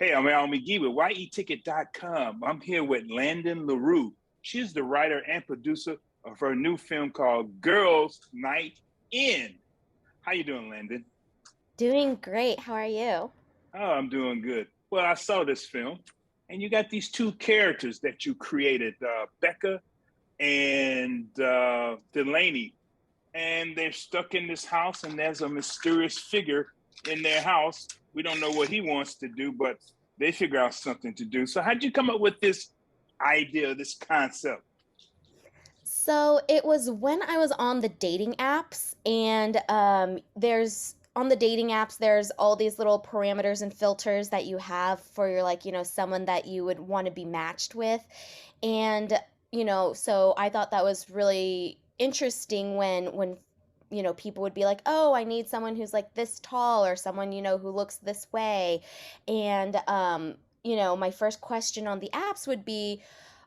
Hey, I'm Al McGee with YETicket.com. I'm here with Landon LaRue. She's the writer and producer of her new film called Girls Night In. How you doing, Landon? Doing great. How are you? Oh, I'm doing good. Well, I saw this film, and you got these two characters that you created, Becca and Delaney, and they're stuck in this house, and there's a mysterious figure in their house. We don't know what he wants to do, but they figure out something to do. So how'd you come up with this idea, this concept? So it was when I was on the dating apps, and there's on the dating apps, there's all these little parameters and filters that you have for your, like, someone that you would want to be matched with. And, so I thought that was really interesting when people would be like, "Oh, I need someone who's like this tall or someone, who looks this way." And, my first question on the apps would be,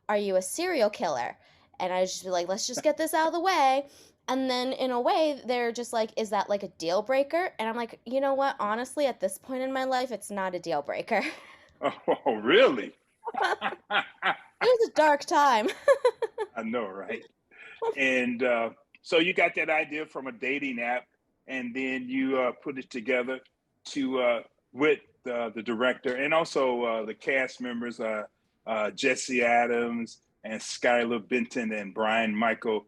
"Are you a serial killer?" And I just be like, "Let's just get this out of the way." And then in a way, they're just like, "Is that like a deal breaker?" And I'm like, "You know what? Honestly, at this point in my life, it's not a deal breaker." Oh, really? It was a dark time. I know, right? And so you got that idea from a dating app, and then you put it together to with the director and also the cast members, Jesse Adams and Skylar Benton and Brian Michael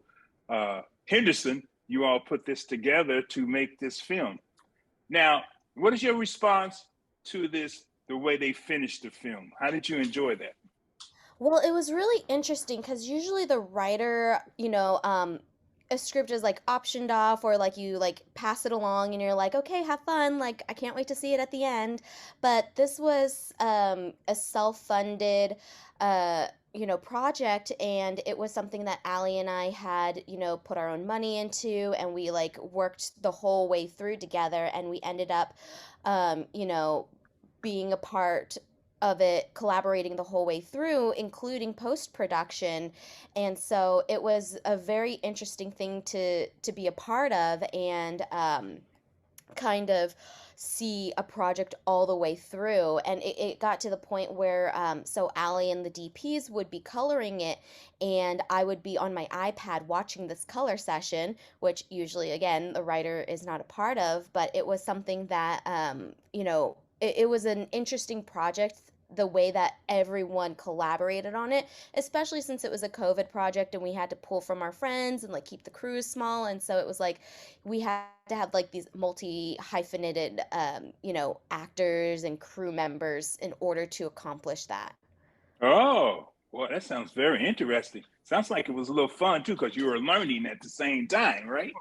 Henderson. You all put this together to make this film. Now, what is your response to this? The way they finished the film, how did you enjoy that? Well, it was really interesting because usually the writer, a script is like optioned off or like you like pass it along and you're like, okay, have fun. Like, I can't wait to see it at the end. But this was a self-funded, project, and it was something that Allie and I had, put our own money into, and we like worked the whole way through together, and we ended up, um, you know, being a part of it, collaborating the whole way through, including post production. And so it was a very interesting thing to be a part of, and kind of see a project all the way through. And it got to the point where so Allie and the DPs would be coloring it, and I would be on my iPad watching this color session, which usually, again, the writer is not a part of, but it was something that it was an interesting project, the way that everyone collaborated on it, especially since it was a COVID project and we had to pull from our friends and like keep the crews small. And so it was like we had to have like these multi hyphenated, actors and crew members in order to accomplish that. Oh, well, that sounds very interesting. Sounds like it was a little fun too, because you were learning at the same time, right?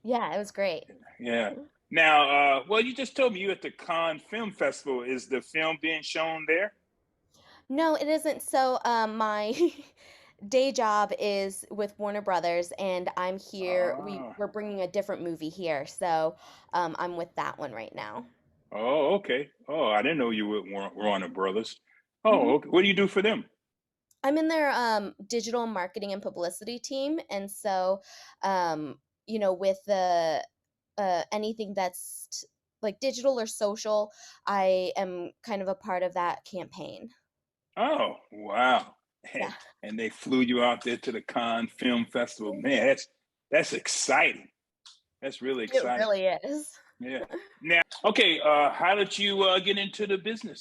Yeah, it was great. Yeah. Now, well, you just told me you at the Cannes Film Festival. Is the film being shown there? No, it isn't. So, my day job is with Warner Brothers, and I'm here. Ah, We're bringing a different movie here, so I'm with that one right now. oh, okay. Oh, I didn't know you were Warner Brothers. Oh, hmm okay. What do you do for them? I'm in their digital marketing and publicity team, and so with the anything that's like digital or social, I am kind of a part of that campaign. Oh, wow. Yeah, And they flew you out there to the Cannes Film Festival. Man, that's exciting. That's really it exciting. really is. Yeah. Now, okay, how did you get into the business?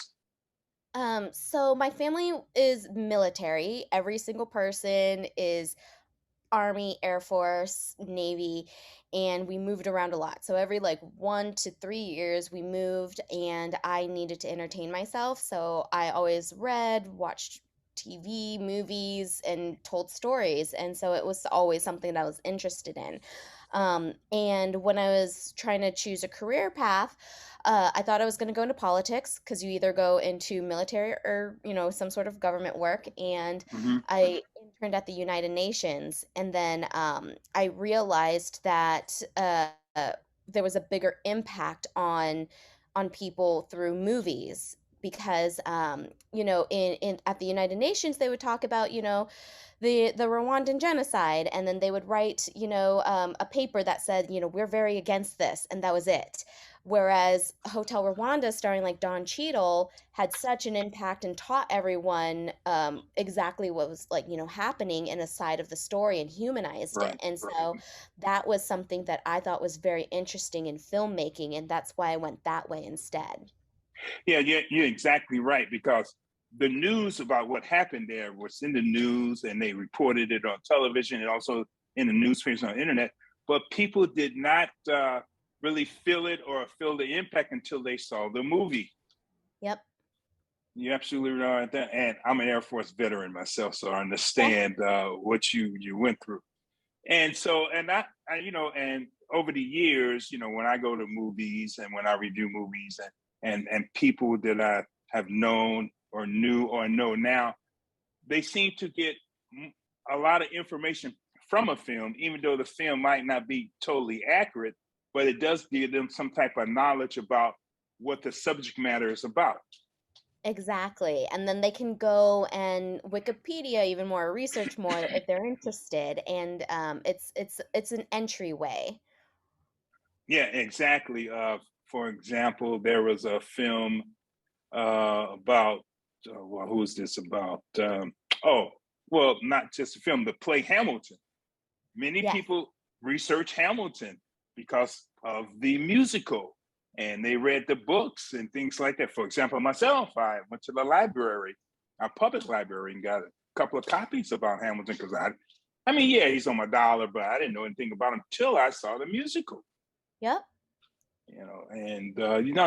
So my family is military. Every single person is Army, Air Force, Navy, and we moved around a lot. So every like 1 to 3 years we moved, and I needed to entertain myself. So I always read, watched TV, movies, and told stories. And so it was always something that I was interested in. And when I was trying to choose a career path, I thought I was going to go into politics because you either go into military or, some sort of government work. And Hmm. I interned at the United Nations. And then I realized that there was a bigger impact on people through movies because in at the United Nations they would talk about the Rwandan genocide, and then they would write a paper that said we're very against this, and that was it. Whereas Hotel Rwanda, starring like Don Cheadle, had such an impact and taught everyone exactly what was like, happening in a side of the story and humanized it. Right. And so that was something that I thought was very interesting in filmmaking, and that's why I went that way instead. Yeah, you're exactly right, because the news about what happened there was in the news, and they reported it on television and also in the newspapers on the internet. But people did not really feel it or feel the impact until they saw the movie. Yep. You're absolutely right at that. And I'm an Air Force veteran myself, so I Yeah. understand what you went through. And so, and and over the years, when I go to movies and when I review movies, and people that I have known or knew or know now, they seem to get a lot of information from a film, even though the film might not be totally accurate, but it does give them some type of knowledge about what the subject matter is about. Exactly. And then they can go and Wikipedia even more, research more if they're interested. And it's an entryway. Yeah, exactly. For example, there was a film about well, who is this about? Oh, well, not just a film, the play Hamilton. Many Yes. people research Hamilton because of the musical, and they read the books and things like that. For example, myself, I went to the library, our public library, and got a couple of copies about Hamilton because I mean, yeah, he's on my dollar, but I didn't know anything about him till I saw the musical. Yep. And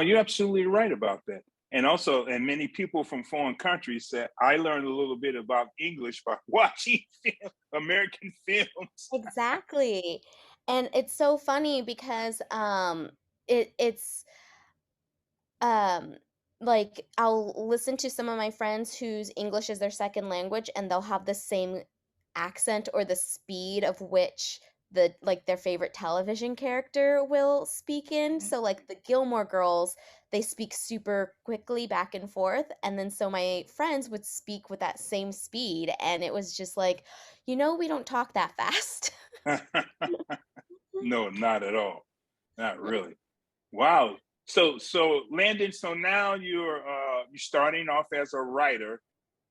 you're absolutely right about that. And also, and many people from foreign countries said I learned a little bit about English by watching American films. Exactly. And it's so funny because it's um like I'll listen to some of my friends whose English is their second language, and they'll have the same accent or the speed of which their favorite television character will speak in. So like the Gilmore Girls, they speak super quickly back and forth, and then so my friends would speak with that same speed, and it was just like, we don't talk that fast. No, not at all. Not really. Wow. So Landon, so now you're starting off as a writer.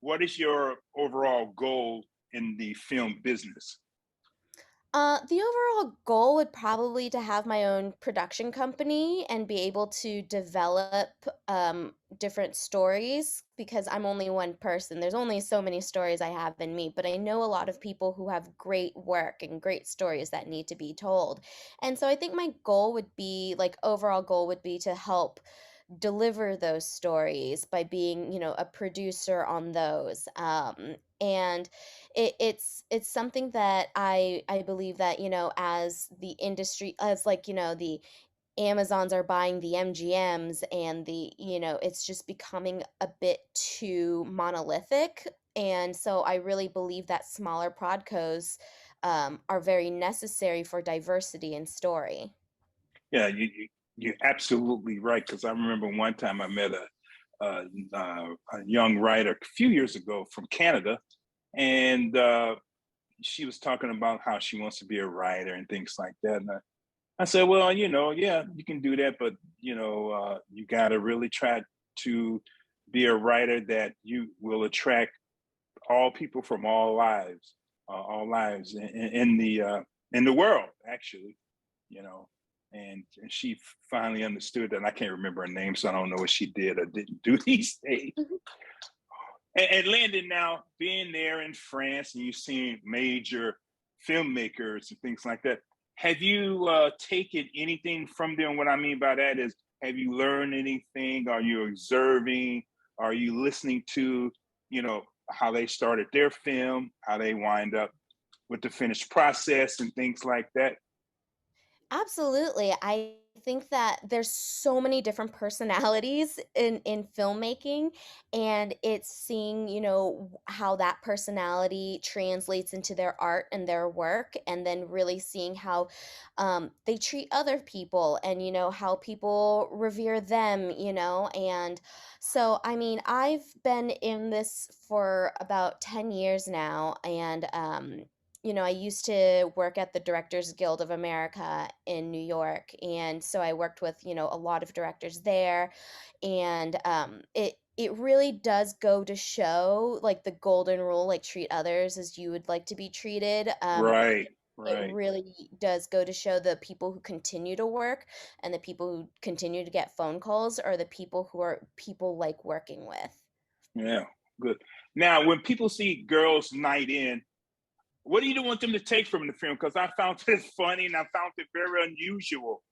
What is your overall goal in the film business? The overall goal would probably to have my own production company and be able to develop different stories, because I'm only one person. There's only so many stories I have in me, but I know a lot of people who have great work and great stories that need to be told. And so I think my goal would be, like, overall goal would be to help deliver those stories by being, a producer on those. And it's something that I believe that, as the industry, as like, the Amazons are buying the MGMs, and it's just becoming a bit too monolithic. And so I really believe that smaller prodcos are very necessary for diversity in story. Yeah, you're absolutely right. Because I remember one time I met a young writer a few years ago from Canada, and she was talking about how she wants to be a writer and things like that. And I said, well, yeah, you can do that, but you got to really try to be a writer that you will attract all people from all lives in the world, actually. you know. And she finally understood that. And I can't remember her name, so I don't know what she did or didn't do these days. And Landon, now being there in France and you've seen major filmmakers and things like that, have you taken anything from them? What I mean by that is, have you learned anything? Are you observing? Are you listening to, how they started their film, how they wind up with the finished process and things like that? Absolutely. I think that there's so many different personalities in filmmaking, and it's seeing, how that personality translates into their art and their work, and then really seeing how they treat other people, and how people revere them, and so I mean, I've been in this for about 10 years now, and I used to work at the Directors Guild of America in New York, and so I worked with, a lot of directors there, and it really does go to show like the golden rule, like treat others as you would like to be treated. Right, It right. really does go to show the people who continue to work and the people who continue to get phone calls are the people who are people like working with. Yeah, good. Now, when people see Girls Night In, what do you want them to take from the film? Because I found it funny and I found it very unusual.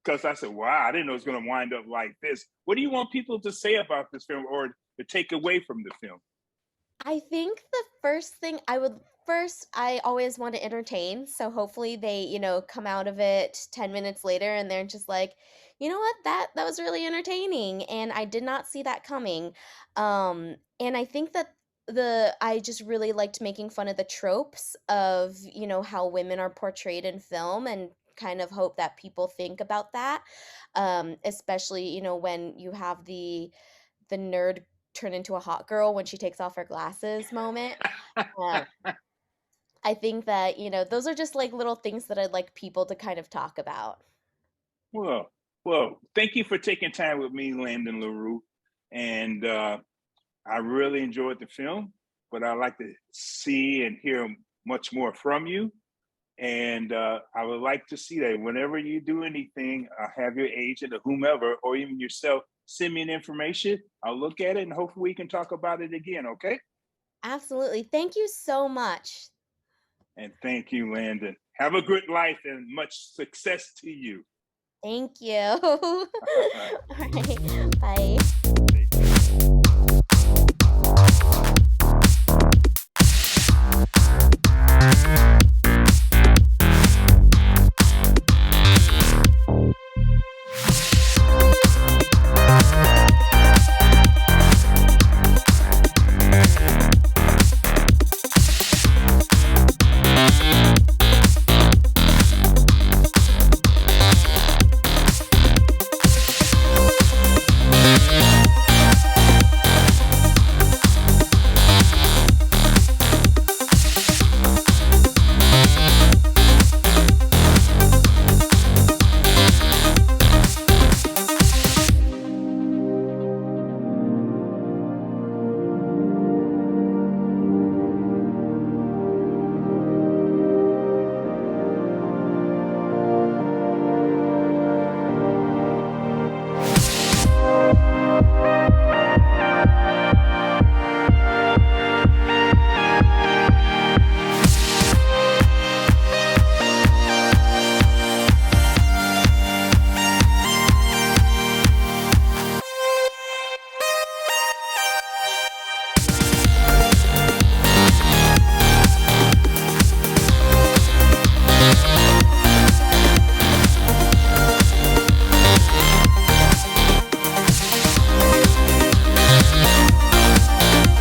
Because I said, wow, I didn't know it was going to wind up like this. What do you want people to say about this film or to take away from the film? I think the first I always want to entertain, so hopefully they, come out of it 10 minutes later and they're just like, "You know what? That was really entertaining and I did not see that coming." And I think that the I just really liked making fun of the tropes of, how women are portrayed in film and kind of hope that people think about that. Especially, when you have the nerd turn into a hot girl when she takes off her glasses moment. Um, I think that, those are just like little things that I'd like people to kind of talk about. Well, well, thank you for taking time with me, Landon LaRue. And I really enjoyed the film, but I'd like to see and hear much more from you. And I would like to see that whenever you do anything, have your agent or whomever, or even yourself, send me an information. I'll look at it and hopefully we can talk about it again. Okay. Absolutely. Thank you so much. And thank you, Landon. Have a good life and much success to you. Thank you. All right. All right. Bye. Take care.